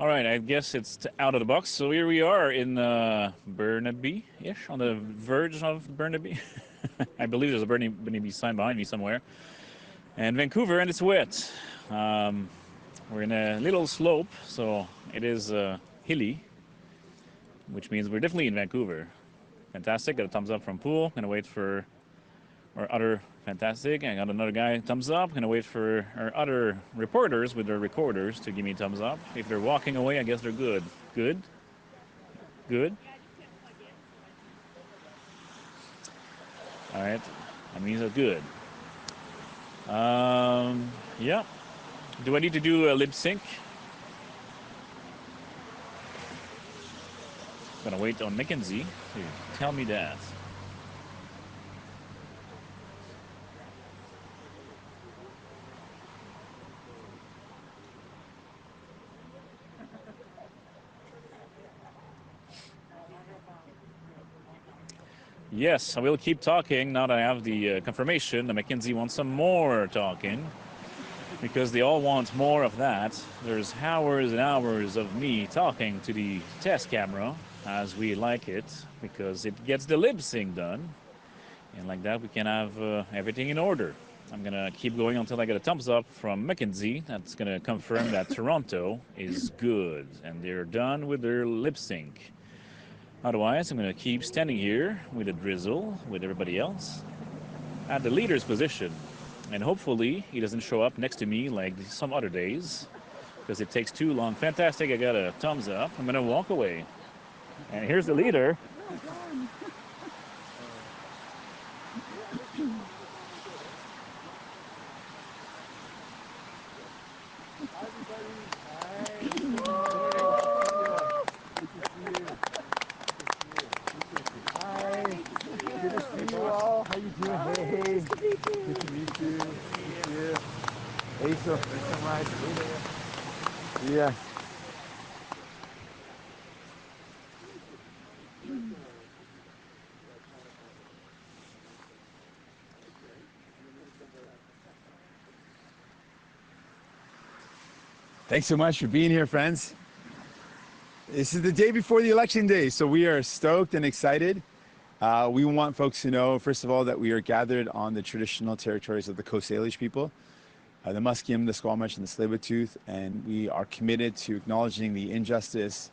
All right, I guess it's out of the box. So here we are in Burnaby-ish, on the verge of Burnaby. I believe there's a Burnaby sign behind me somewhere. And Vancouver, and it's wet. We're in a little slope, so it is hilly, which means we're definitely in Vancouver. Fantastic, got a thumbs up from Pool. Gonna wait for our other fantastic. I got another guy, thumbs up. Gonna wait for our other reporters with their recorders to give me thumbs up. If they're walking away, I guess they're good. Good? Good? All right, that means they're good. Yeah. Do I need to do a lip sync? Gonna wait on Mackenzie to tell me that. Yes, I will keep talking now that I have the confirmation that Mackenzie wants some more talking, because they all want more of that. There's hours and hours of me talking to the test camera as we like it, because it gets the lip sync done, and like that we can have everything in order. I'm gonna keep going until I get a thumbs up from Mackenzie. That's gonna confirm that Toronto is good and they're done with their lip sync. Otherwise, I'm gonna keep standing here with a drizzle with everybody else at the leader's position, and hopefully he doesn't show up next to me like some other days, because it takes too long. Fantastic, I got a thumbs up. I'm gonna walk away, and here's the leader. Yeah. Thanks so much for being here, friends. This is the day before the election day, so we are stoked and excited. We want folks to know, first of all, that we are gathered on the traditional territories of the Coast Salish people, the Musqueam, the Squamish, and the Tsleil-Waututh, and we are committed to acknowledging the injustice,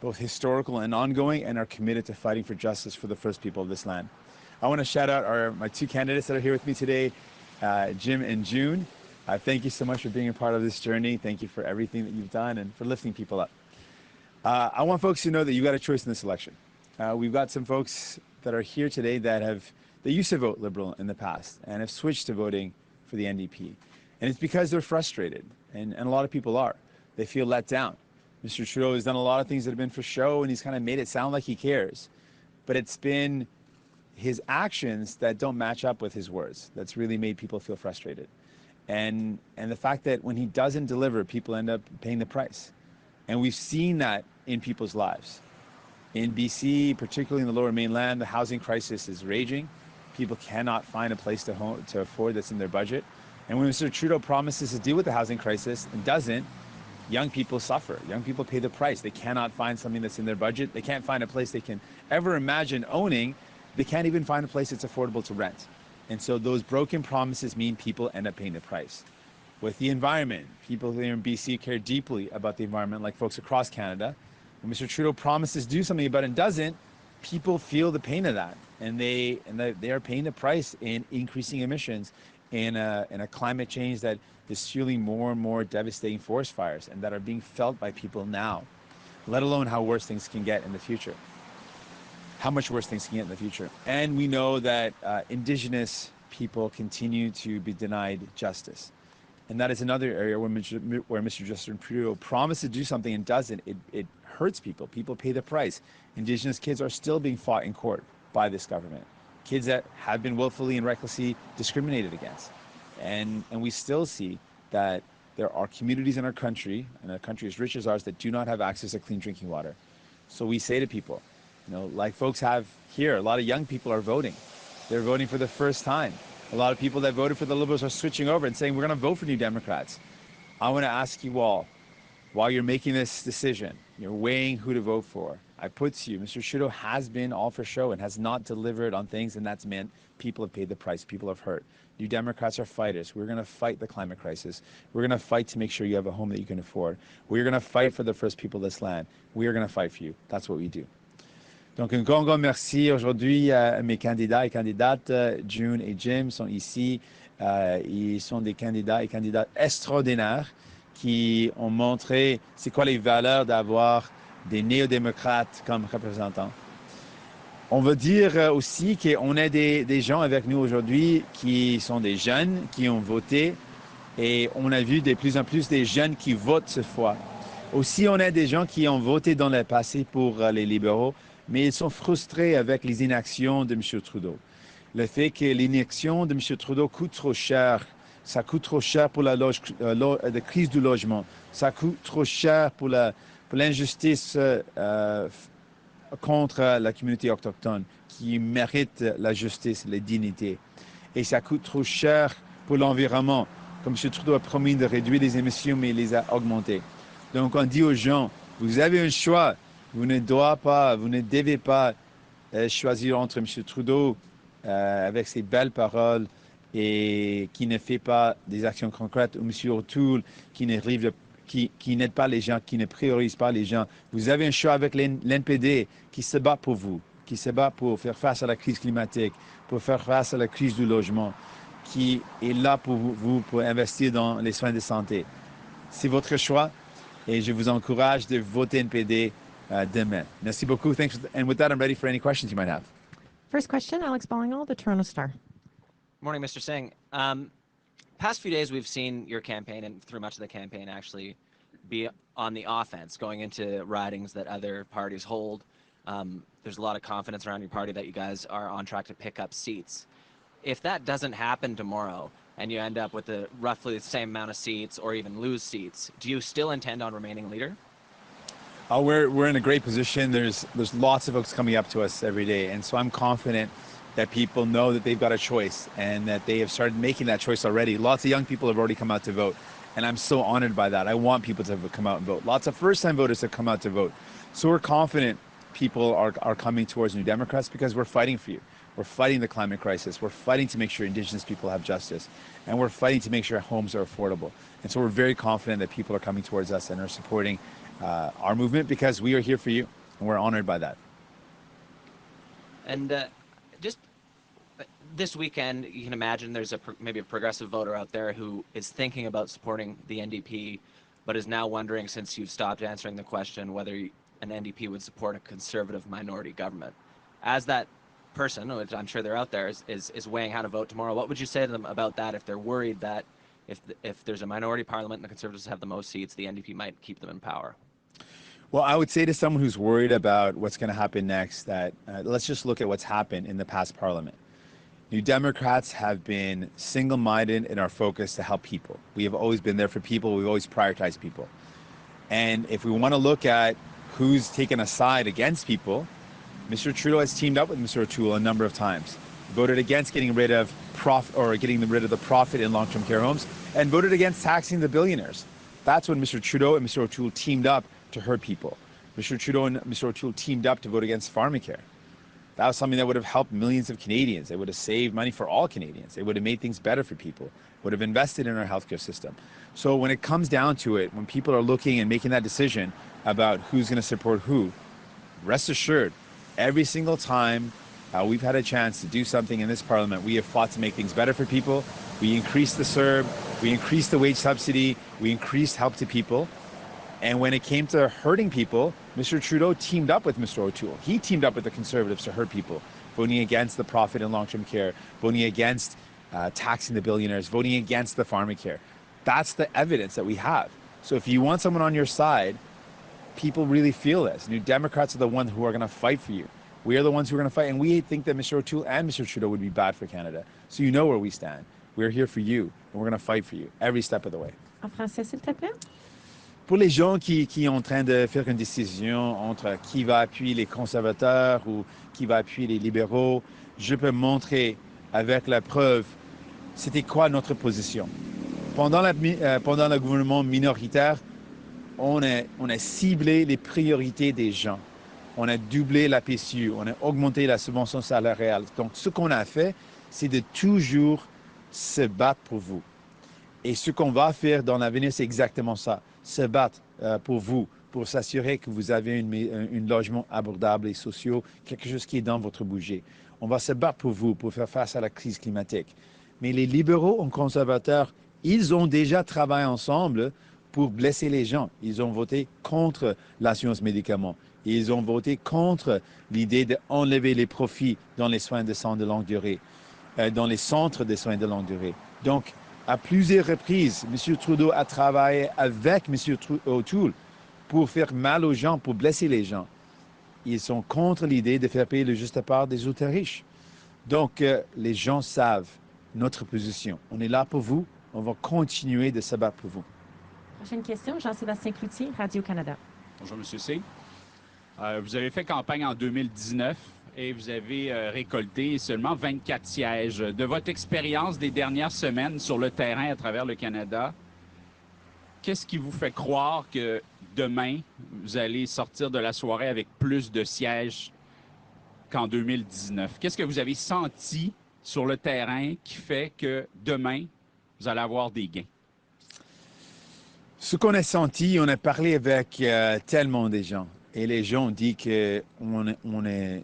both historical and ongoing, and are committed to fighting for justice for the first people of this land. I want to shout out my two candidates that are here with me today, Jim and June. Thank you so much for being a part of this journey. Thank you for everything that you've done and for lifting people up. I want folks to know that you got a choice in this election. We've got some folks that are here today that used to vote Liberal in the past and have switched to voting for the NDP. And it's because they're frustrated, and a lot of people are. They feel let down. Mr. Trudeau has done a lot of things that have been for show, and he's kind of made it sound like he cares. But it's been his actions that don't match up with his words that's really made people feel frustrated. And the fact that when he doesn't deliver, people end up paying the price. And we've seen that in people's lives. In BC, particularly in the Lower Mainland, the housing crisis is raging. People cannot find a place to afford that's in their budget. And when Mr. Trudeau promises to deal with the housing crisis and doesn't, young people suffer. Young people pay the price. They cannot find something that's in their budget. They can't find a place they can ever imagine owning. They can't even find a place that's affordable to rent. And so those broken promises mean people end up paying the price. With the environment, people here in BC care deeply about the environment, like folks across Canada. When Mr. Trudeau promises to do something about it and doesn't, people feel the pain of that. And they are paying the price in increasing emissions in a climate change that is fueling more and more devastating forest fires, and that are being felt by people now, let alone how worse things can get in the future. How much worse things can get in the future. And we know that Indigenous people continue to be denied justice. And that is another area where Mr. Justin Trudeau promised to do something and doesn't. It hurts people. People pay the price. Indigenous kids are still being fought in court by this government. Kids that have been willfully and recklessly discriminated against. And we still see that there are communities in our country, and a country as rich as ours, that do not have access to clean drinking water. So we say to people, like folks have here, a lot of young people are voting. They're voting for the first time. A lot of people that voted for the Liberals are switching over and saying, we're going to vote for New Democrats. I want to ask you all, while you're making this decision, you're weighing who to vote for, I put to you, Mr. Trudeau has been all for show and has not delivered on things, and that's meant people have paid the price, people have hurt. New Democrats are fighters. We're going to fight the climate crisis. We're going to fight to make sure you have a home that you can afford. We're going to fight for the first people of this land. We are going to fight for you. That's what we do. Donc, un grand merci aujourd'hui à mes candidats et candidates. June et Jim sont ici. Ils sont des candidats et candidates extraordinaires qui ont montré c'est quoi les valeurs d'avoir des néo-démocrates comme représentants. On veut dire aussi qu'on a des gens avec nous aujourd'hui qui sont des jeunes, qui ont voté, et on a vu de plus en plus des jeunes qui votent cette fois. Aussi, on a des gens qui ont voté dans le passé pour les libéraux, mais ils sont frustrés avec les inactions de M. Trudeau. Le fait que l'inaction de M. Trudeau coûte trop cher, ça coûte trop cher pour la crise du logement, ça coûte trop cher pour l'injustice contre la communauté autochtone qui mérite la justice, la dignité. Et ça coûte trop cher pour l'environnement. Comme M. Trudeau a promis de réduire les émissions, mais il les a augmentées. Donc on dit aux gens, vous avez un choix, vous ne devez pas choisir entre M. Trudeau avec ses belles paroles et qui ne fait pas des actions concrètes, ou M. O'Toole qui n'aide pas les gens, qui ne priorise pas les gens. Vous avez un choix avec l'NPD qui se bat pour vous, qui se bat pour faire face à la crise climatique, pour faire face à la crise du logement, qui est là pour vous, pour investir dans les soins de santé. C'est votre choix et je vous encourage de voter NPD demain. Merci beaucoup. Thanks. And with that, I'm ready for any questions you might have. First question, Alex Ballingall, the Toronto Star. Morning, Mr. Singh. Past few days, we've seen your campaign, and through much of the campaign, actually be on the offense, going into ridings that other parties hold. There's a lot of confidence around your party that you guys are on track to pick up seats. If that doesn't happen tomorrow, and you end up with roughly the same amount of seats, or even lose seats, do you still intend on remaining leader? We're in a great position. There's lots of folks coming up to us every day, and so I'm confident that people know that they've got a choice and that they have started making that choice already. Lots of young people have already come out to vote, and I'm so honored by that. I want people to come out and vote. Lots of first-time voters have come out to vote. So we're confident people are coming towards New Democrats because we're fighting for you. We're fighting the climate crisis. We're fighting to make sure Indigenous people have justice, and we're fighting to make sure homes are affordable. And so we're very confident that people are coming towards us and are supporting our movement because we are here for you, and we're honored by that. And just this weekend, you can imagine there's maybe a progressive voter out there who is thinking about supporting the NDP, but is now wondering, since you've stopped answering the question, whether an NDP would support a conservative minority government. As that person, which I'm sure they're out there, is weighing how to vote tomorrow, what would you say to them about that if they're worried that if there's a minority parliament and the Conservatives have the most seats, the NDP might keep them in power? Well, I would say to someone who's worried about what's going to happen next that let's just look at what's happened in the past parliament. New Democrats have been single-minded in our focus to help people. We have always been there for people. We've always prioritized people. And if we want to look at who's taken a side against people, Mr. Trudeau has teamed up with Mr. O'Toole a number of times, voted against getting rid of the profit in long-term care homes, and voted against taxing the billionaires. That's when Mr. Trudeau and Mr. O'Toole teamed up to hurt people. Mr. Trudeau and Mr. O'Toole teamed up to vote against pharmacare. That was something that would have helped millions of Canadians. It would have saved money for all Canadians. It would have made things better for people, would have invested in our healthcare system. So when it comes down to it, when people are looking and making that decision about who's going to support who, rest assured, every single time we've had a chance to do something in this parliament, we have fought to make things better for people. We increased the CERB, we increased the wage subsidy, we increased help to people. And when it came to hurting people, Mr. Trudeau teamed up with Mr. O'Toole. He teamed up with the Conservatives to hurt people, voting against the profit in long-term care, voting against taxing the billionaires, voting against the pharmacare. That's the evidence that we have. So if you want someone on your side, people really feel this. New Democrats are the ones who are going to fight for you. We are the ones who are going to fight. And we think that Mr. O'Toole and Mr. Trudeau would be bad for Canada. So you know where we stand. We're here for you, and we're going to fight for you every step of the way. En français, s'il te plaît. Pour les gens qui sont en train de faire une décision entre qui va appuyer les conservateurs ou qui va appuyer les libéraux, je peux montrer avec la preuve c'était quoi notre position. Pendant le gouvernement minoritaire, on a ciblé les priorités des gens. On a doublé la PCU, on a augmenté la subvention salariale. Donc, ce qu'on a fait, c'est de toujours se battre pour vous. Et ce qu'on va faire dans l'avenir, c'est exactement ça. Se battre pour vous, pour s'assurer que vous avez un logement abordable et social, quelque chose qui est dans votre budget. On va se battre pour vous, pour faire face à la crise climatique. Mais les libéraux et conservateurs, ils ont déjà travaillé ensemble pour blesser les gens. Ils ont voté contre l'assurance médicaments. Ils ont voté contre l'idée d'enlever les profits dans les soins de santé de longue durée, dans les centres de soins de longue durée. Donc, à plusieurs reprises, M. Trudeau a travaillé avec M. O'Toole pour faire mal aux gens, pour blesser les gens. Ils sont contre l'idée de faire payer le juste part des ultra-riches. Donc, les gens savent notre position. On est là pour vous. On va continuer de se battre pour vous. Prochaine question, Jean-Sébastien Cloutier, Radio-Canada. Bonjour, M. Singh. Vous avez fait campagne en 2019 et vous avez récolté seulement 24 sièges. De votre expérience des dernières semaines sur le terrain à travers le Canada, qu'est-ce qui vous fait croire que demain, vous allez sortir de la soirée avec plus de sièges qu'en 2019? Qu'est-ce que vous avez senti sur le terrain qui fait que demain, vous allez avoir des gains? Ce qu'on a senti, on a parlé avec tellement de gens. Et les gens ont dit qu'on a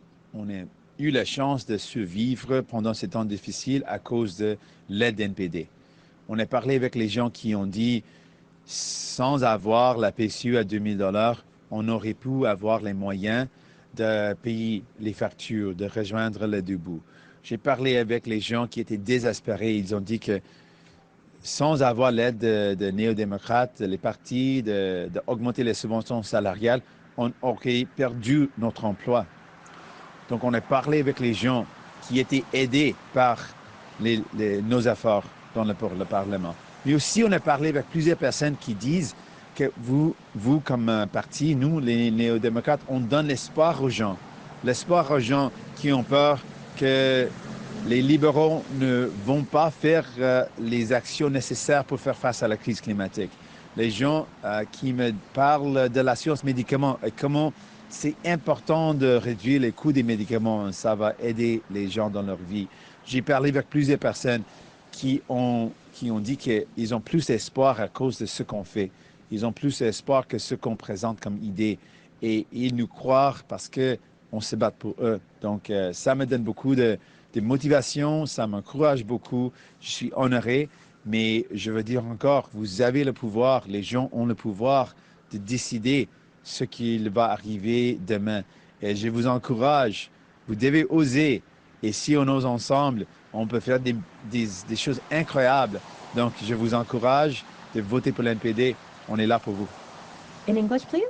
eu la chance de survivre pendant ces temps difficiles à cause de l'aide NPD. On a parlé avec les gens qui ont dit, sans avoir la PCU à 2000 $, on aurait pu avoir les moyens de payer les factures, de rejoindre le debout. J'ai parlé avec les gens qui étaient désespérés. Ils ont dit que sans avoir l'aide de néo-démocrates, les partis, d'augmenter les subventions salariales, on aurait perdu notre emploi. Donc, on a parlé avec les gens qui étaient aidés par nos efforts dans le Parlement. Mais aussi, on a parlé avec plusieurs personnes qui disent que vous comme parti, nous, les néo-démocrates, on donne l'espoir aux gens. L'espoir aux gens qui ont peur que les libéraux ne vont pas faire les actions nécessaires pour faire face à la crise climatique. Les gens qui me parlent de l'assurance médicaments et comment c'est important de réduire les coûts des médicaments, ça va aider les gens dans leur vie. J'ai parlé avec plusieurs personnes qui ont dit qu'ils ont plus d'espoir à cause de ce qu'on fait. Ils ont plus d'espoir que ce qu'on présente comme idée. Et ils nous croient parce qu'on se bat pour eux. Donc, ça me donne beaucoup de motivation, ça m'encourage beaucoup. Je suis honoré. Mais je veux dire encore, vous avez le pouvoir, les gens ont le pouvoir de décider ce qu'il va arriver demain. Et je vous encourage, vous devez oser. Et si on ose ensemble, on peut faire des choses incroyables. Donc, je vous encourage de voter pour l'NPD. On est là pour vous. In English, please.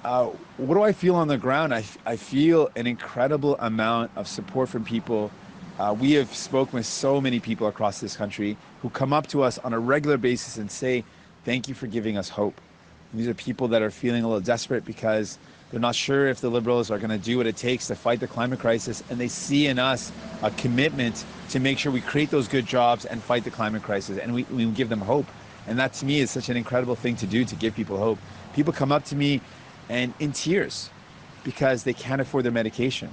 What do I feel on the ground? I feel an incredible amount of support from people. We have spoken with so many people across this country who come up to us on a regular basis and say, thank you for giving us hope. And these are people that are feeling a little desperate because they're not sure if the Liberals are going to do what it takes to fight the climate crisis, and they see in us a commitment to make sure we create those good jobs and fight the climate crisis, and we give them hope. And that, to me, is such an incredible thing to do, to give people hope. People come up to me and in tears because they can't afford their medication.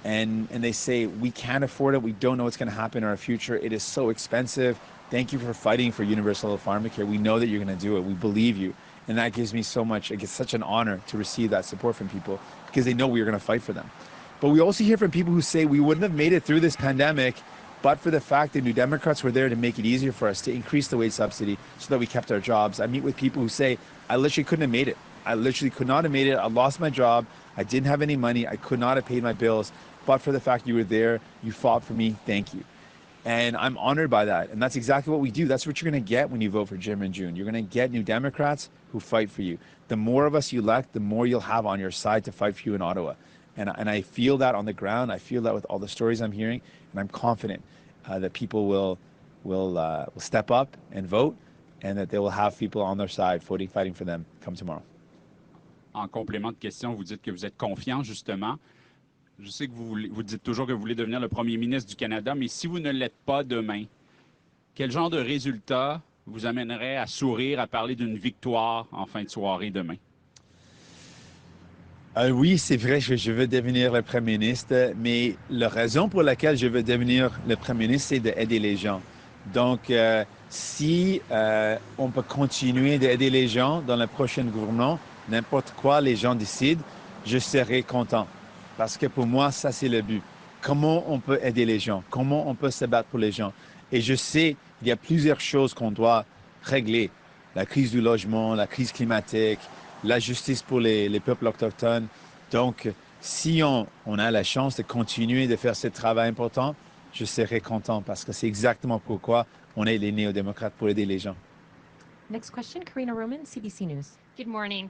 And they say, we can't afford it. We don't know what's going to happen in our future. It is so expensive. Thank you for fighting for universal pharmacare. We know that you're going to do it. We believe you. And that gives me so much, it's such an honor to receive that support from people because they know we are going to fight for them. But we also hear from people who say we wouldn't have made it through this pandemic but for the fact that New Democrats were there to make it easier for us, to increase the wage subsidy so that we kept our jobs. I meet with people who say, I literally couldn't have made it. I literally could not have made it. I lost my job. I didn't have any money. I could not have paid my bills. But for the fact you were there, you fought for me, thank you. And I'm honored by that. And that's exactly what we do. That's what you're going to get when you vote for Jim and June. You're going to get New Democrats who fight for you. The more of us you elect, the more you'll have on your side to fight for you in Ottawa. And I feel that on the ground. I feel that with all the stories I'm hearing. And I'm confident that people will step up and vote, and that they will have people on their side fighting for them come tomorrow. En complément de question, vous dites que vous êtes confiant, justement. Je sais que vous dites toujours que vous voulez devenir le premier ministre du Canada, mais si vous ne l'êtes pas demain, quel genre de résultat vous amènerait à sourire, à parler d'une victoire en fin de soirée demain? Oui, c'est vrai que je veux devenir le Premier ministre, mais la raison pour laquelle je veux devenir le Premier ministre, c'est d'aider les gens. Donc, si on peut continuer d'aider les gens dans le prochain gouvernement, n'importe quoi les gens décident, je serai content. Parce que pour moi, ça, c'est le but. Comment on peut aider les gens? Comment on peut se battre pour les gens? Et je sais, il y a plusieurs choses qu'on doit régler. La crise du logement, la crise climatique, la justice pour les peuples autochtones. Donc, si on a la chance de continuer de faire ce travail important, je serai content parce que c'est exactement pourquoi on est les néo-démocrates, pour aider les gens. Next question, Karina Roman, CBC News. Good morning.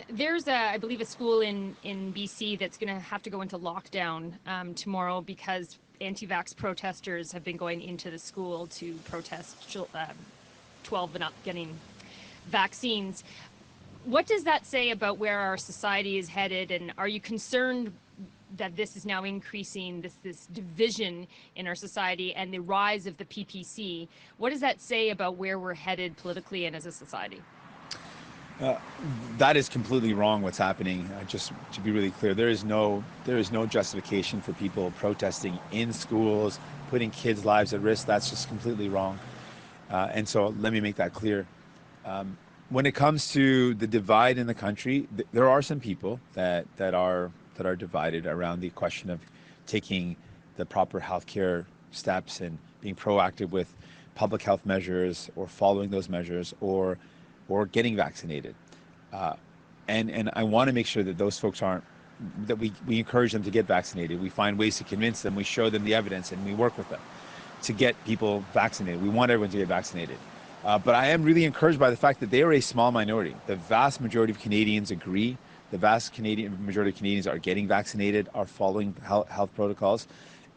There's, I believe, a school in BC that's going to have to go into lockdown tomorrow because anti-vax protesters have been going into the school to protest 12 and up getting vaccines. What does that say about where our society is headed, and are you concerned that this is now increasing this division in our society and the rise of the PPC? What does that say about where we're headed politically and as a society? That is completely wrong what's happening. Just to be really clear, there is no justification for people protesting in schools, putting kids' lives at risk. That's just completely wrong. And so let me make that clear. When it comes to the divide in the country, there are some people that are divided around the question of taking the proper healthcare steps and being proactive with public health measures or following those measures or getting vaccinated. And I want to make sure that those folks that we encourage them to get vaccinated. We find ways to convince them, we show them the evidence, and we work with them to get people vaccinated. We want everyone to get vaccinated. But I am really encouraged by the fact that they are a small minority. The vast majority of Canadians agree. The vast majority of Canadians are getting vaccinated, are following health protocols.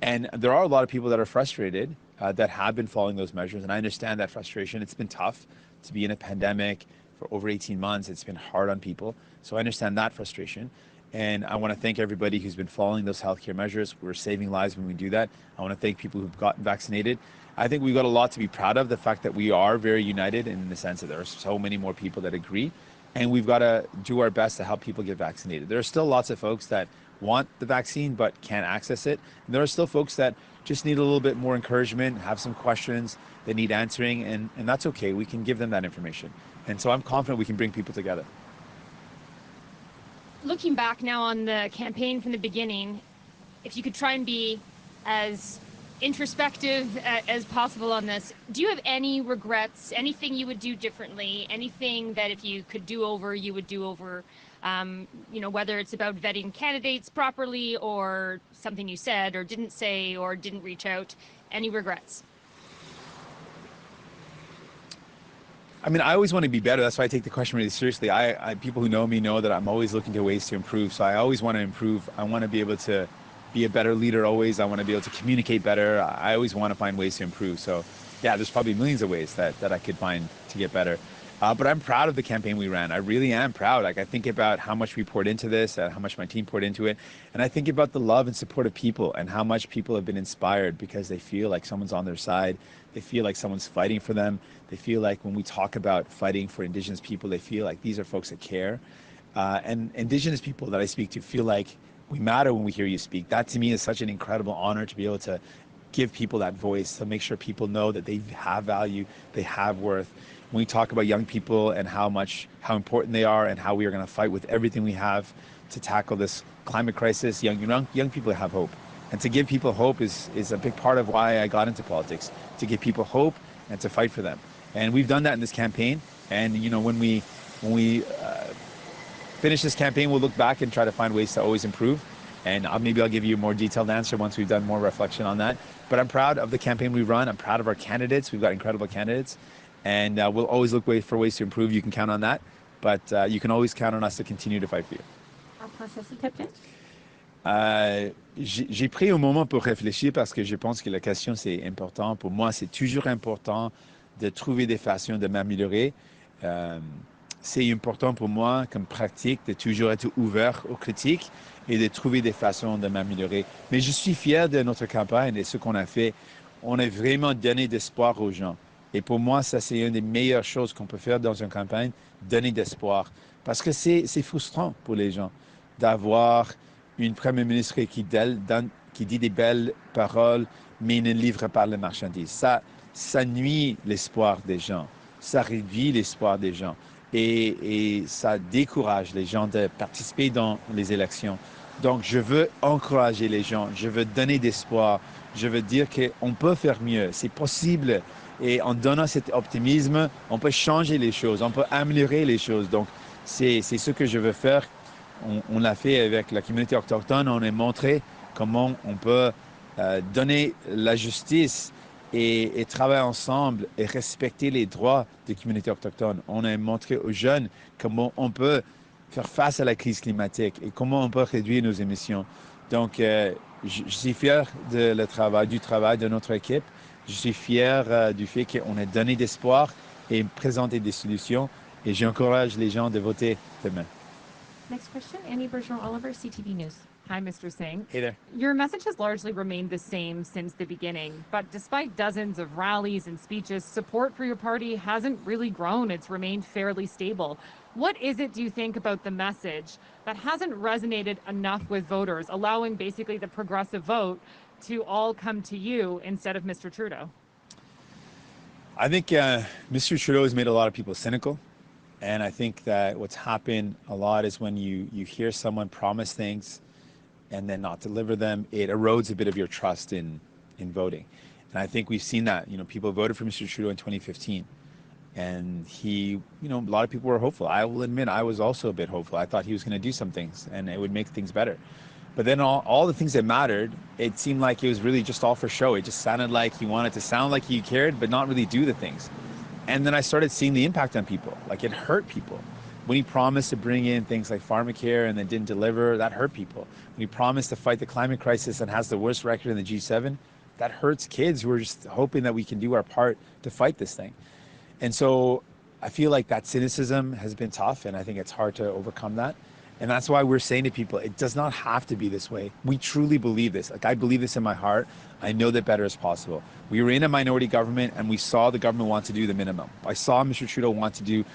And there are a lot of people that are frustrated that have been following those measures. And I understand that frustration. It's been tough to be in a pandemic for over 18 months. It's been hard on people. So I understand that frustration. And I want to thank everybody who's been following those healthcare measures. We're saving lives when we do that. I want to thank people who've gotten vaccinated. I think we've got a lot to be proud of, the fact that we are very united in the sense that there are so many more people that agree. And we've got to do our best to help people get vaccinated. There are still lots of folks that want the vaccine but can't access it. And there are still folks that just need a little bit more encouragement, have some questions that need answering, and that's okay. We can give them that information. And so I'm confident we can bring people together. Looking back now on the campaign from the beginning, if you could try and be as introspective as possible on this, do you have any regrets, anything you would do differently, anything that if you could do over, you would do over, whether it's about vetting candidates properly or something you said or didn't say or didn't reach out, any regrets? I mean, I always want to be better. That's why I take the question really seriously. People who know me know that I'm always looking to ways to improve. So I always want to improve. I want to be able to be a better leader always. I want to be able to communicate better. I always want to find ways to improve. So yeah, there's probably millions of ways that I could find to get better. But I'm proud of the campaign we ran. I really am proud. Like, I think about how much we poured into this, how much my team poured into it. And I think about the love and support of people and how much people have been inspired because they feel like someone's on their side. They feel like someone's fighting for them. They feel like when we talk about fighting for Indigenous people, they feel like these are folks that care. And Indigenous people that I speak to feel like we matter when we hear you speak. That to me is such an incredible honor to be able to give people that voice, to make sure people know that they have value, they have worth. When we talk about young people and how important they are and how we are going to fight with everything we have to tackle this climate crisis, young people have hope. And to give people hope is a big part of why I got into politics, to give people hope and to fight for them. And we've done that in this campaign. And when we finish this campaign, we'll look back and try to find ways to always improve. And maybe I'll give you a more detailed answer once we've done more reflection on that. But I'm proud of the campaign we run. I'm proud of our candidates. We've got incredible candidates. And we'll always look for ways to improve. You can count on that. But you can always count on us to continue to fight for you. En français, s'il te plaît. J'ai pris un moment pour réfléchir parce que je pense que la question, c'est important. Pour moi, c'est toujours important de trouver des façons de m'améliorer. C'est important pour moi, comme pratique, de toujours être ouvert aux critiques et de trouver des façons de m'améliorer. Mais je suis fier de notre campagne et ce qu'on a fait. On a vraiment donné d'espoir aux gens. Et pour moi, ça, c'est une des meilleures choses qu'on peut faire dans une campagne, donner d'espoir. Parce que c'est frustrant pour les gens d'avoir une première ministre qui dit des belles paroles, mais ne livre pas les marchandises. Ça nuit l'espoir des gens. Ça réduit l'espoir des gens. Et ça décourage les gens de participer dans les élections. Donc, je veux encourager les gens. Je veux donner d'espoir. Je veux dire qu'on peut faire mieux. C'est possible. Et en donnant cet optimisme, on peut changer les choses. On peut améliorer les choses. Donc, c'est ce que je veux faire. On l'a fait avec la communauté autochtone. On a montré comment on peut donner la justice et travailler ensemble et respecter les droits des communautés autochtones. On a montré aux jeunes comment on peut faire face à la crise climatique et comment on peut réduire nos émissions. Donc, je suis fier du travail de notre équipe. Je suis fier du fait qu'on a donné d'espoir et présenté des solutions. Et j'encourage les gens de voter demain. Next question, Annie Bergeron-Oliver, CTV News. Hi, Mr. Singh. Hey there. Your message has largely remained the same since the beginning, but despite dozens of rallies and speeches, support for your party hasn't really grown. It's remained fairly stable. What is it, do you think, about the message that hasn't resonated enough with voters, allowing basically the progressive vote to all come to you instead of Mr. Trudeau? I think Mr. Trudeau has made a lot of people cynical. And I think that what's happened a lot is when you hear someone promise things and then not deliver them, it erodes a bit of your trust in voting. And I think we've seen that. You know, people voted for Mr. Trudeau in 2015. And a lot of people were hopeful. I will admit, I was also a bit hopeful. I thought he was going to do some things and it would make things better. But then all the things that mattered, it seemed like it was really just all for show. It just sounded like he wanted to sound like he cared, but not really do the things. And then I started seeing the impact on people. Like, it hurt people. When he promised to bring in things like pharmacare and then didn't deliver, that hurt people. When he promised to fight the climate crisis and has the worst record in the G7, that hurts kids who are just hoping that we can do our part to fight this thing. And so I feel like that cynicism has been tough, and I think it's hard to overcome that. And that's why we're saying to people, it does not have to be this way. We truly believe this. Like, I believe this in my heart. I know that better is possible. We were in a minority government and we saw the government want to do the minimum. I saw Mr. Trudeau want to do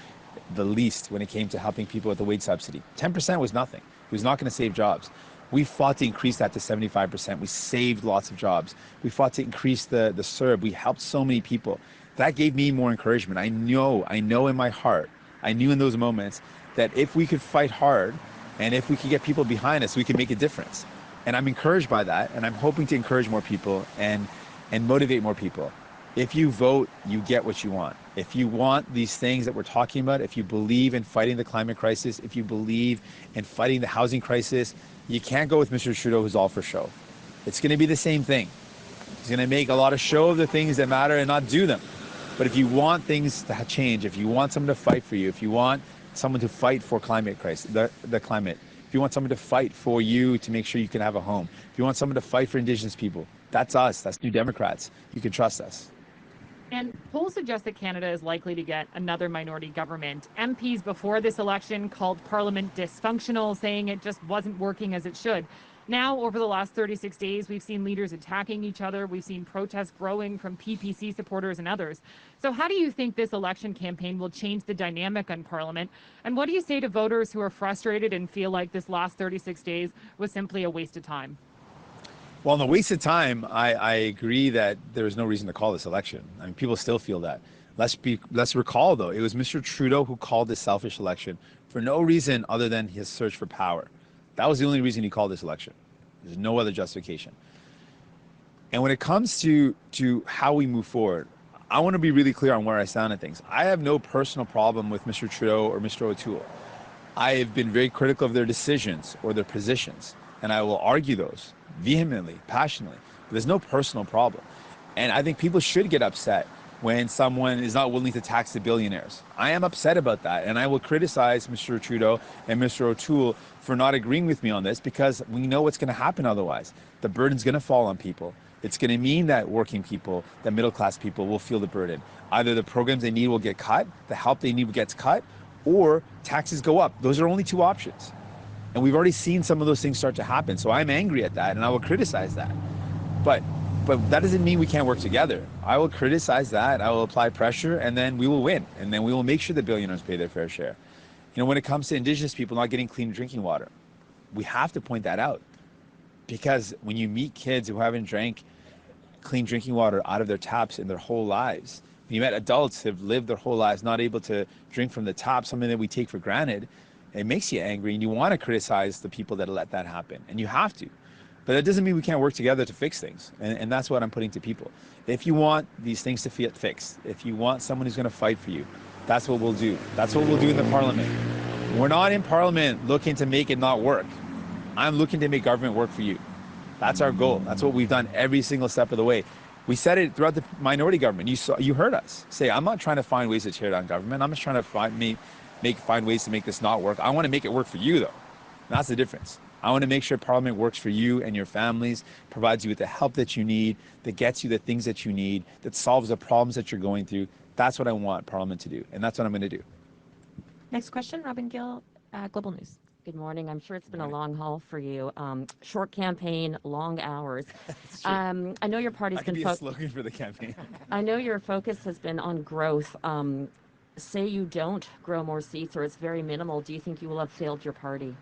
the least when it came to helping people with the wage subsidy. 10% was nothing. It was not going to save jobs. We fought to increase that to 75%. We saved lots of jobs. We fought to increase the CERB. We helped so many people. That gave me more encouragement. I know in my heart, I knew in those moments that if we could fight hard and if we could get people behind us, we could make a difference. And I'm encouraged by that, and I'm hoping to encourage more people and motivate more people. If you vote, you get what you want. If you want these things that we're talking about, if you believe in fighting the climate crisis, if you believe in fighting the housing crisis, you can't go with Mr. Trudeau, who's all for show. It's going to be the same thing. He's going to make a lot of show of the things that matter and not do them. But if you want things to change, if you want someone to fight for you, if you want someone to fight for climate crisis, the climate, if you want someone to fight for you to make sure you can have a home, if you want someone to fight for Indigenous people, that's us. That's New Democrats. You can trust us. And polls suggest that Canada is likely to get another minority government. MPs before this election called Parliament dysfunctional, saying it just wasn't working as it should. Now, over the last 36 days, we've seen leaders attacking each other. We've seen protests growing from PPC supporters and others. So how do you think this election campaign will change the dynamic on Parliament? And what do you say to voters who are frustrated and feel like this last 36 days was simply a waste of time? Well, in the waste of time, I agree that there is no reason to call this election. I mean, people still feel that. Let's recall, though, it was Mr. Trudeau who called this selfish election for no reason other than his search for power. That was the only reason he called this election. There's no other justification. And when it comes to how we move forward, I want to be really clear on where I stand on things. I have no personal problem with Mr. Trudeau or Mr. O'Toole. I have been very critical of their decisions or their positions, and I will argue those vehemently, passionately. But there's no personal problem. And I think people should get upset when someone is not willing to tax the billionaires. I am upset about that, and I will criticize Mr. Trudeau and Mr. O'Toole for not agreeing with me on this, because we know what's going to happen otherwise. The burden's going to fall on people. It's going to mean that working people, that middle-class people will feel the burden. Either the programs they need will get cut, the help they need gets cut, or taxes go up. Those are only two options. And we've already seen some of those things start to happen. So I'm angry at that, and I will criticize that. But But that doesn't mean we can't work together. I will criticize that, I will apply pressure, and then we will win. And then we will make sure the billionaires pay their fair share. You know, when it comes to Indigenous people not getting clean drinking water, we have to point that out. Because when you meet kids who haven't drank clean drinking water out of their taps in their whole lives, when you met adults who have lived their whole lives not able to drink from the tap, something that we take for granted, it makes you angry and you want to criticize the people that let that happen. And you have to. But that doesn't mean we can't work together to fix things. And that's what I'm putting to people. If you want these things to get fixed, if you want someone who's going to fight for you, that's what we'll do. That's what we'll do in the parliament. We're not in parliament looking to make it not work. I'm looking to make government work for you. That's our goal. That's what we've done every single step of the way. We said it throughout the minority government. You heard us say, I'm not trying to find ways to tear down government. I'm just trying to find ways to make this not work. I want to make it work for you, though. That's the difference. I want to make sure Parliament works for you and your families, provides you with the help that you need, that gets you the things that you need, that solves the problems that you're going through. That's what I want Parliament to do, and that's what I'm going to do. Next question, Robin Gill, Global News. Good morning. I'm sure it's been a long haul for you. Short campaign, long hours. I know your party's That could been be a slogan for the campaign. I know your focus has been on growth. Say you don't grow more seats or it's very minimal. Do you think you will have failed your party?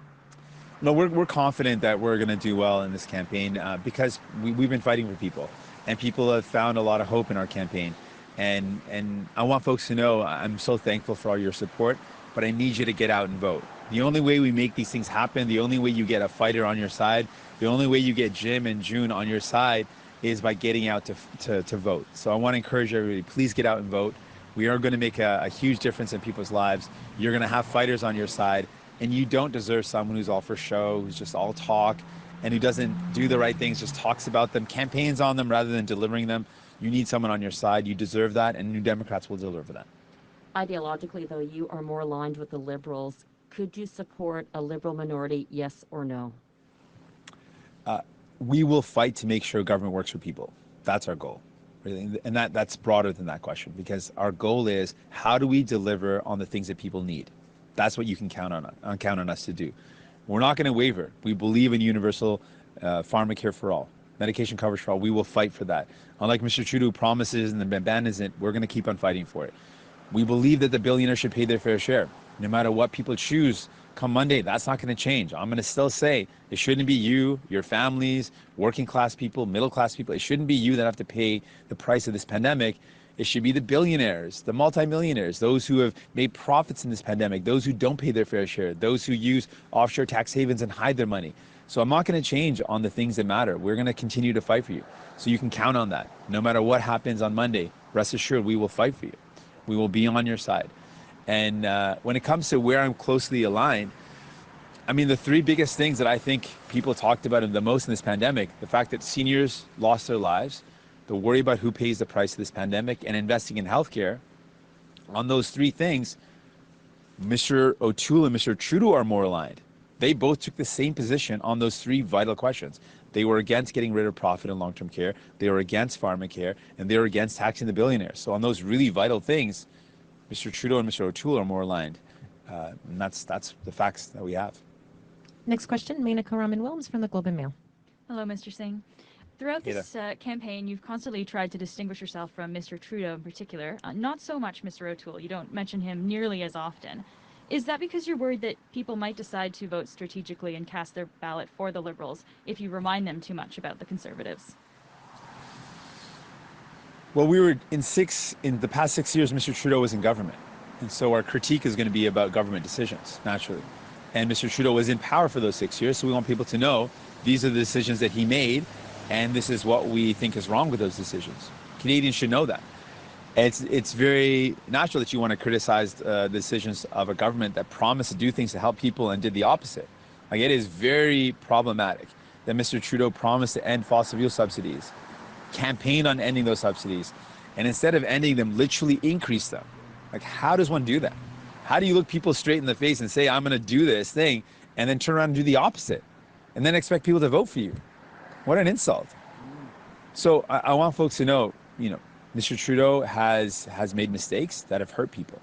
No, we're confident that we're going to do well in this campaign because we've been fighting for people, and people have found a lot of hope in our campaign. And I want folks to know I'm so thankful for all your support, but I need you to get out and vote. The only way we make these things happen, the only way you get a fighter on your side, the only way you get Jim and June on your side is by getting out to vote. So I want to encourage everybody, please get out and vote. We are going to make a huge difference in people's lives. You're going to have fighters on your side, and you don't deserve someone who's all for show, who's just all talk, and who doesn't do the right things, just talks about them, campaigns on them rather than delivering them. You need someone on your side. You deserve that, and New Democrats will deliver that. Ideologically, though, you are more aligned with the Liberals. Could you support a Liberal minority, yes or no? We will fight to make sure government works for people. That's our goal. Really. And that's broader than that question, because our goal is, how do we deliver on the things that people need? That's what you can count on us to do. We're not going to waver. We believe in universal pharmacare for all, medication coverage for all. We will fight for that. Unlike Mr. Trudeau promises and then abandons it, we're going to keep on fighting for it. We believe that the billionaires should pay their fair share. No matter what people choose come Monday, that's not going to change. I'm going to still say it shouldn't be you, your families, working class people, middle class people. It shouldn't be you that have to pay the price of this pandemic. It should be the billionaires, the multimillionaires, those who have made profits in this pandemic, those who don't pay their fair share, those who use offshore tax havens and hide their money. So I'm not going to change on the things that matter. We're going to continue to fight for you. So you can count on that. No matter what happens on Monday, rest assured we will fight for you. We will be on your side. And when it comes to where I'm closely aligned, I mean, the three biggest things that I think people talked about the most in this pandemic, the fact that seniors lost their lives, the worry about who pays the price of this pandemic, and investing in healthcare, on those three things, Mr. O'Toole and Mr. Trudeau are more aligned. They both took the same position on those three vital questions. They were against getting rid of profit in long-term care, they were against pharmacare, and they were against taxing the billionaires. So on those really vital things, Mr. Trudeau and Mr. O'Toole are more aligned. And that's the facts that we have. Next question, Menaka Raman-Wilms from the Globe and Mail. Hello, Mr. Singh. Throughout this campaign, you've constantly tried to distinguish yourself from Mr. Trudeau in particular. Not so much Mr. O'Toole. You don't mention him nearly as often. Is that because you're worried that people might decide to vote strategically and cast their ballot for the Liberals if you remind them too much about the Conservatives? Well, in the past 6 years, Mr. Trudeau was in government. And so our critique is going to be about government decisions, naturally. And Mr. Trudeau was in power for those 6 years, so we want people to know these are the decisions that he made, and this is what we think is wrong with those decisions. Canadians should know that. It's very natural that you want to criticize the decisions of a government that promised to do things to help people and did the opposite. Like, it is very problematic that Mr. Trudeau promised to end fossil fuel subsidies, campaigned on ending those subsidies, and instead of ending them, literally increased them. Like, how does one do that? How do you look people straight in the face and say, I'm going to do this thing, and then turn around and do the opposite, and then expect people to vote for you? What an insult. So I want folks to know, Mr. Trudeau has made mistakes that have hurt people.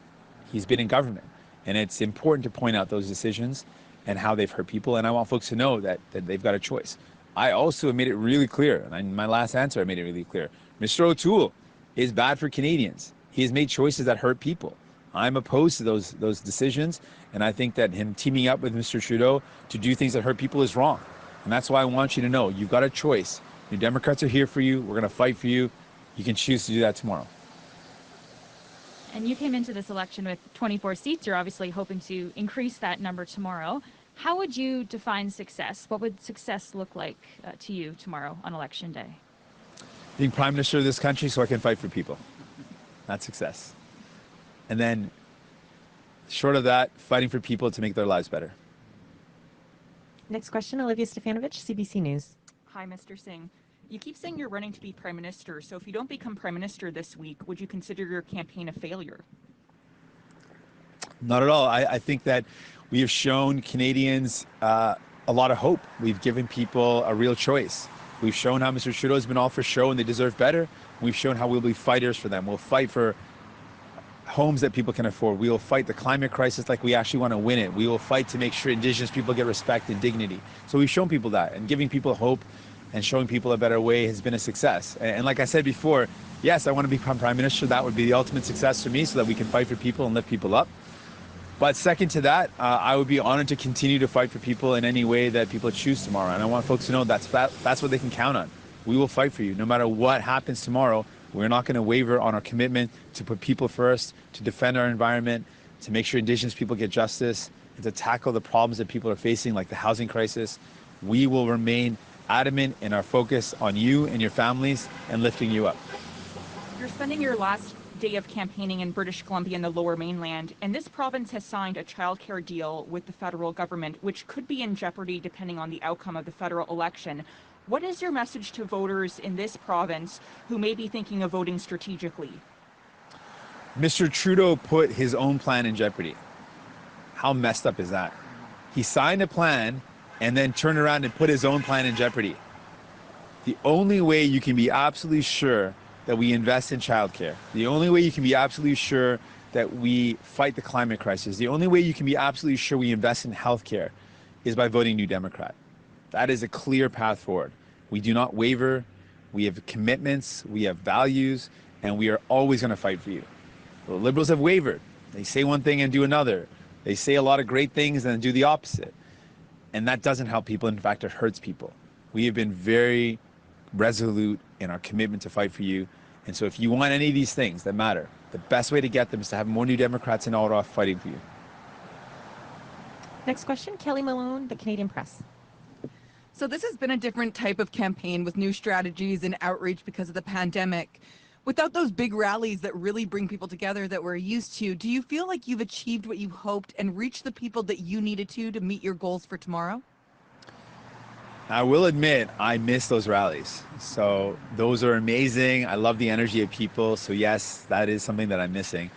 He's been in government, and it's important to point out those decisions and how they've hurt people. And I want folks to know that they've got a choice. I also made it really clear, and in my last answer I made it really clear, Mr. O'Toole is bad for Canadians. He has made choices that hurt people. I'm opposed to those decisions, and I think that him teaming up with Mr. Trudeau to do things that hurt people is wrong. And that's why I want you to know, you've got a choice. New Democrats are here for you. We're going to fight for you. You can choose to do that tomorrow. And you came into this election with 24 seats. You're obviously hoping to increase that number tomorrow. How would you define success? What would success look like to you tomorrow on Election Day? Being Prime Minister of this country so I can fight for people. That's success. And then, short of that, fighting for people to make their lives better. Next question, Olivia Stefanovich, CBC News. Hi, Mr. Singh. You keep saying you're running to be Prime Minister, so if you don't become Prime Minister this week, would you consider your campaign a failure? Not at all. I think that we have shown Canadians a lot of hope. We've given people a real choice. We've shown how Mr. Trudeau has been all for show and they deserve better. We've shown how we'll be fighters for them. We'll fight for homes that people can afford. We will fight the climate crisis like we actually want to win it. We will fight to make sure Indigenous people get respect and dignity. So we've shown people that, and giving people hope and showing people a better way has been a success. And like I said before, yes, I want to become Prime Minister. That would be the ultimate success for me so that we can fight for people and lift people up. But second to that, I would be honored to continue to fight for people in any way that people choose tomorrow. And I want folks to know that's what they can count on. We will fight for you. No matter what happens tomorrow, we're not going to waver on our commitment to put people first, to defend our environment, to make sure Indigenous people get justice, and to tackle the problems that people are facing, like the housing crisis. We will remain adamant in our focus on you and your families and lifting you up. You're spending your last day of campaigning in British Columbia and the Lower Mainland, and this province has signed a childcare deal with the federal government, which could be in jeopardy depending on the outcome of the federal election. What is your message to voters in this province who may be thinking of voting strategically? Mr. Trudeau put his own plan in jeopardy. How messed up is that? He signed a plan and then turned around and put his own plan in jeopardy. The only way you can be absolutely sure that we invest in childcare, the only way you can be absolutely sure that we fight the climate crisis, the only way you can be absolutely sure we invest in healthcare is by voting New Democrat. That is a clear path forward. We do not waver. We have commitments, we have values, and we are always going to fight for you. The Liberals have wavered. They say one thing and do another. They say a lot of great things and do the opposite. And that doesn't help people. In fact, it hurts people. We have been very resolute in our commitment to fight for you. And so if you want any of these things that matter, the best way to get them is to have more New Democrats in Ottawa fighting for you. Next question, Kelly Malone, the Canadian Press. So this has been a different type of campaign with new strategies and outreach because of the pandemic. Without those big rallies that really bring people together that we're used to, do you feel like you've achieved what you hoped and reached the people that you needed to meet your goals for tomorrow? I will admit, I miss those rallies. So those are amazing. I love the energy of people. So yes, that is something that I'm missing.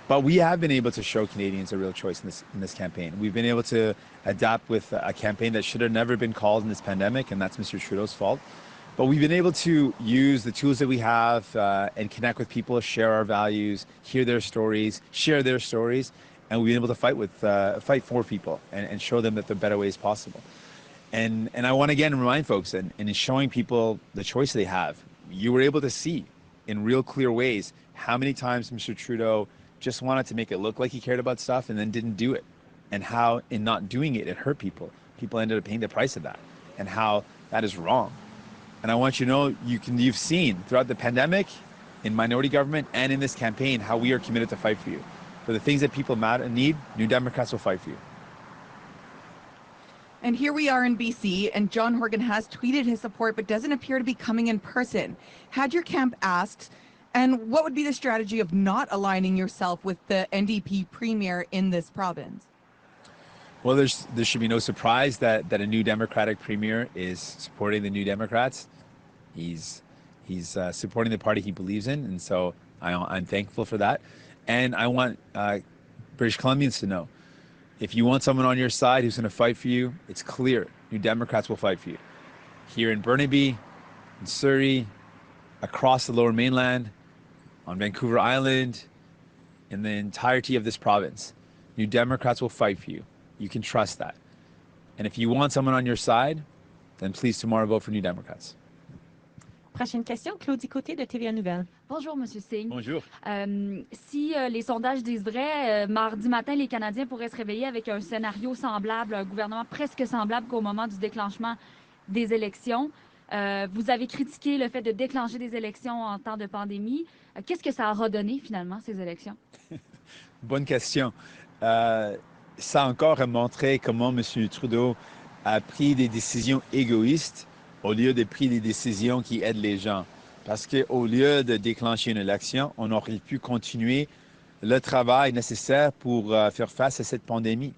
But we have been able to show Canadians a real choice in this campaign. We've been able to adapt with a campaign that should have never been called in this pandemic, and that's Mr. Trudeau's fault. But we've been able to use the tools that we have and connect with people, share our values, hear their stories, share their stories, and we've been able to fight for people and show them that there are better ways possible. And I want to again remind folks, and in showing people the choice they have, you were able to see in real clear ways how many times Mr. Trudeau just wanted to make it look like he cared about stuff and then didn't do it, and how in not doing it, it hurt people. People ended up paying the price of that, and how that is wrong. And I want you to know, you've seen throughout the pandemic, in minority government and in this campaign, how we are committed to fight for you. For the things that people need, New Democrats will fight for you. And here we are in BC, and John Horgan has tweeted his support but doesn't appear to be coming in person. Had your camp asked, and what would be the strategy of not aligning yourself with the NDP premier in this province? Well, there should be no surprise that a new Democratic premier is supporting the New Democrats. He's supporting the party he believes in, and so I'm thankful for that. And I want British Columbians to know, if you want someone on your side who's going to fight for you, it's clear. New Democrats will fight for you. Here in Burnaby, in Surrey, across the Lower Mainland, on Vancouver Island, in the entirety of this province, New Democrats will fight for you. You can trust that. And if you want someone on your side, then please tomorrow vote for New Democrats. Prochaine question, Claudie Côté de TVA Nouvelle. Bonjour, Monsieur Singh. Bonjour. Si les sondages disent vrai, mardi matin, les Canadiens pourraient se réveiller avec un scénario semblable, un gouvernement presque semblable qu'au moment du déclenchement des élections. Vous avez critiqué le fait de déclencher des élections en temps de pandémie. Qu'est-ce que ça aura donné, finalement, ces élections? Bonne question. Ça a encore montré comment M. Trudeau a pris des décisions égoïstes au lieu de prendre des décisions qui aident les gens. Parce qu'au lieu de déclencher une élection, on aurait pu continuer le travail nécessaire pour faire face à cette pandémie.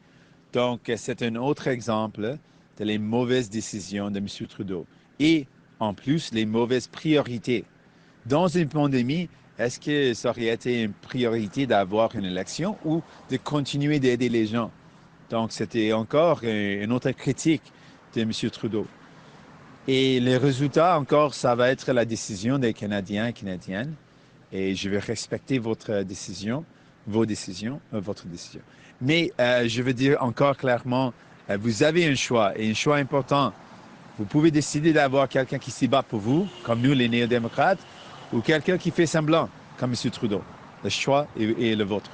Donc, c'est un autre exemple de les mauvaises décisions de M. Trudeau. Et en plus, les mauvaises priorités. Dans une pandémie, est-ce que ça aurait été une priorité d'avoir une élection ou de continuer d'aider les gens? Donc, c'était encore une autre critique de M. Trudeau. Et les résultats, encore, ça va être la décision des Canadiens et Canadiennes. Et je vais respecter votre décision, votre décision. Mais je veux dire encore clairement, vous avez un choix, et un choix important. Vous pouvez décider d'avoir quelqu'un qui s'y bat pour vous, comme nous, les néo-démocrates, ou quelqu'un qui fait semblant, comme M. Trudeau. Le choix est le vôtre.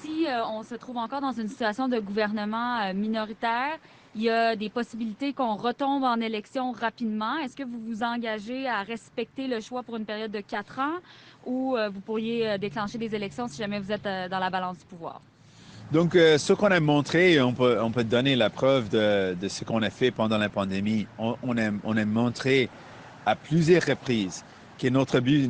Si on se trouve encore dans une situation de gouvernement minoritaire, il y a des possibilités qu'on retombe en élection rapidement. Est-ce que vous vous engagez à respecter le choix pour une période de 4 ans ou vous pourriez déclencher des élections si jamais vous êtes dans la balance du pouvoir? Donc, ce qu'on a montré, on peut donner la preuve de ce qu'on a fait pendant la pandémie. On a montré à plusieurs reprises que notre but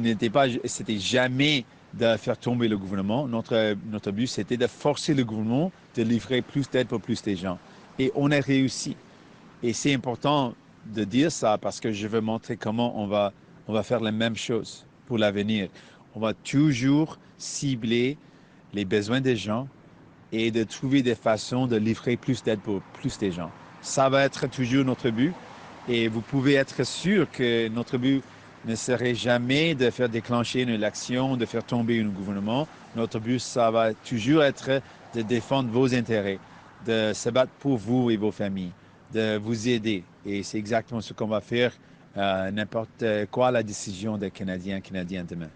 c'était jamais de faire tomber le gouvernement. Notre but, c'était de forcer le gouvernement de livrer plus d'aide pour plus de gens. Et on a réussi. Et c'est important de dire ça parce que je veux montrer comment on va faire la même chose pour l'avenir. On va toujours cibler les besoins des gens et de trouver des façons de livrer plus d'aide pour plus de gens. Ça va être toujours notre but. Et vous pouvez être sûr que notre but ne serait jamais de faire déclencher une élection, de faire tomber un gouvernement. Notre but, ça va toujours être de défendre vos intérêts, de se battre pour vous et vos familles, de vous aider. Et c'est exactement ce qu'on va faire, n'importe quoi la décision des Canadiens et Canadiennes demain.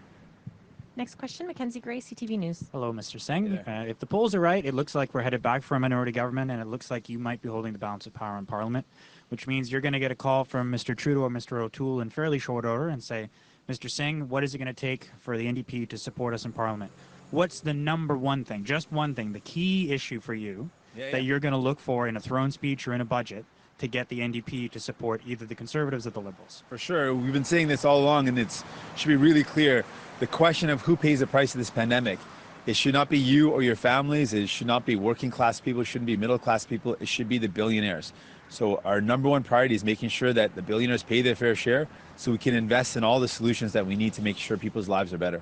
Next question, Mackenzie Gray, CTV News. Hello, Mr. Singh. If the polls are right, it looks like we're headed back for a minority government, and it looks like you might be holding the balance of power in Parliament, which means you're going to get a call from Mr. Trudeau or Mr. O'Toole in fairly short order and say, Mr. Singh, what is it going to take for the NDP to support us in Parliament? What's the number one thing, just one thing, the key issue for you that you're going to look for in a throne speech or in a budget to get the NDP to support either the Conservatives or the Liberals? For sure. We've been saying this all along, and it should be really clear. The question of who pays the price of this pandemic, it should not be you or your families. It should not be working class people. It shouldn't be middle class people. It should be the billionaires. So our number one priority is making sure that the billionaires pay their fair share so we can invest in all the solutions that we need to make sure people's lives are better.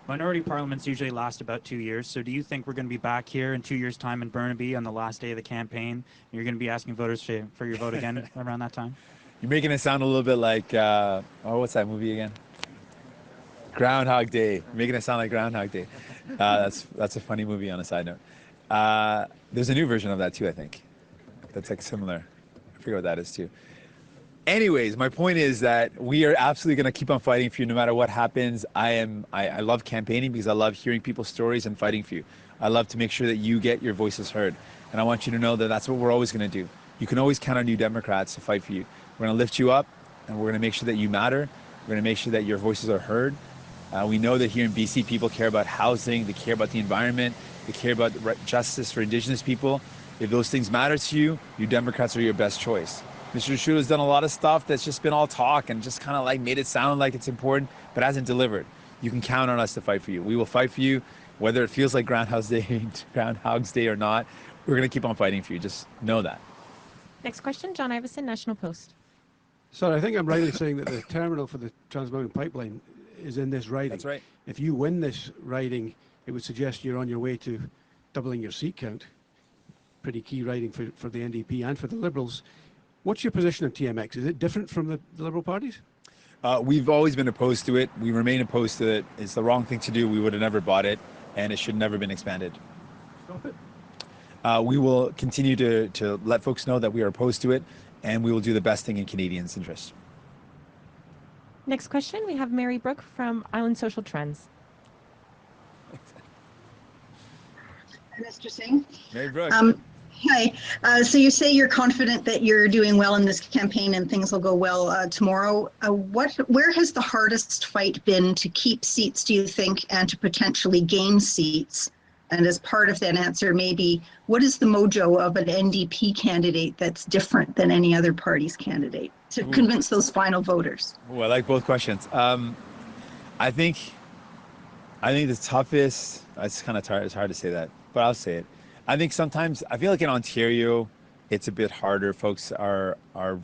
Minority parliaments usually last about 2 years. So do you think we're going to be back here in 2 years' time in Burnaby on the last day of the campaign? You're going to be asking voters for your vote again around that time? You're making it sound a little bit like, what's that movie again? Groundhog Day. You're making it sound like Groundhog Day. That's a funny movie on a side note. There's a new version of that too, I think. That's like similar. I forget what that is too. Anyways, my point is that we are absolutely going to keep on fighting for you no matter what happens. I love campaigning because I love hearing people's stories and fighting for you. I love to make sure that you get your voices heard. And I want you to know that that's what we're always going to do. You can always count on New Democrats to fight for you. We're going to lift you up, and we're going to make sure that you matter. We're going to make sure that your voices are heard. We know that here in BC, people care about housing, they care about the environment, they care about justice for Indigenous people. If those things matter to you, New Democrats are your best choice. Mr. Trudeau has done a lot of stuff that's just been all talk and just kind of like made it sound like it's important, but hasn't delivered. You can count on us to fight for you. We will fight for you, whether it feels like Groundhog's Day or not. We're going to keep on fighting for you. Just know that. Next question, John Iveson, National Post. So I think I'm right in saying that the terminal for the Trans Mountain Pipeline is in this riding. That's right. If you win this riding, it would suggest you're on your way to doubling your seat count. Pretty key riding for the NDP and for the Liberals. What's your position on TMX? Is it different from the Liberal parties? We've always been opposed to it. We remain opposed to it. It's the wrong thing to do. We would have never bought it, and it should never been expanded. Stop it. We will continue to let folks know that we are opposed to it, and we will do the best thing in Canadians' interest. Next question, we have Mary Brooke from Island Social Trends. Mr. Singh. Mary Brooke. Hi. So you say you're confident that you're doing well in this campaign and things will go well tomorrow. Where has the hardest fight been to keep seats, do you think, and to potentially gain seats? And as part of that answer, maybe what is the mojo of an NDP candidate that's different than any other party's candidate to convince those final voters? Oh, I like both questions. I think the toughest, it's kind of tired, it's hard to say that, but I'll say it. I think sometimes, I feel like in Ontario, it's a bit harder. Folks are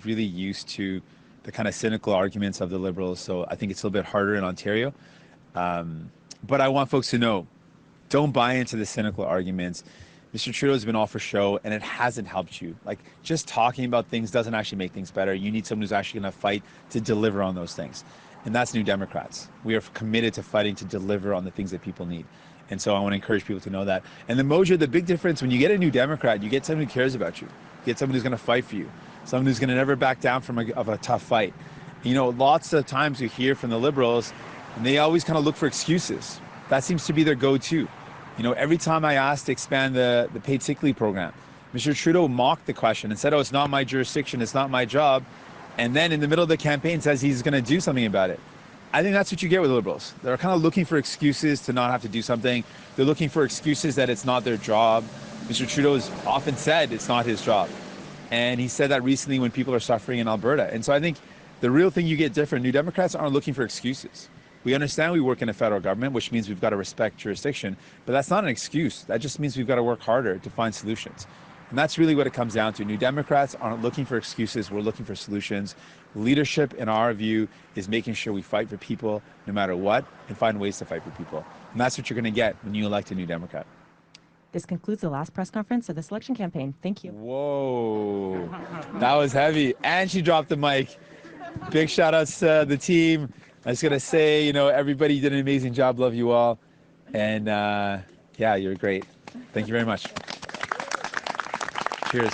really used to the kind of cynical arguments of the Liberals. So I think it's a little bit harder in Ontario. But I want folks to know, don't buy into the cynical arguments. Mr. Trudeau's been all for show and it hasn't helped you. Like, just talking about things doesn't actually make things better. You need someone who's actually going to fight to deliver on those things. And that's New Democrats. We are committed to fighting to deliver on the things that people need. And so I want to encourage people to know that. And the mojo, the big difference, when you get a New Democrat, you get someone who cares about you. You get someone who's going to fight for you. Someone who's going to never back down from a tough fight. You know, lots of times you hear from the Liberals, and they always kind of look for excuses. That seems to be their go-to. You know, every time I asked to expand the paid sick leave program, Mr. Trudeau mocked the question and said, oh, it's not my jurisdiction, it's not my job. And then in the middle of the campaign says he's going to do something about it. I think that's what you get with Liberals. They're kind of looking for excuses to not have to do something. They're looking for excuses that it's not their job. Mr. Trudeau has often said it's not his job. And he said that recently when people are suffering in Alberta. And so I think the real thing you get different, New Democrats aren't looking for excuses. We understand we work in a federal government, which means we've got to respect jurisdiction, but that's not an excuse. That just means we've got to work harder to find solutions. And that's really what it comes down to. New Democrats aren't looking for excuses, we're looking for solutions. Leadership, in our view, is making sure we fight for people no matter what and find ways to fight for people. And that's what you're going to get when you elect a New Democrat. This concludes the last press conference of this election campaign. Thank you. Whoa, that was heavy. And she dropped the mic. Big shout outs to the team. I was going to say, you know, everybody did an amazing job. Love you all. And yeah, you're great. Thank you very much. Cheers.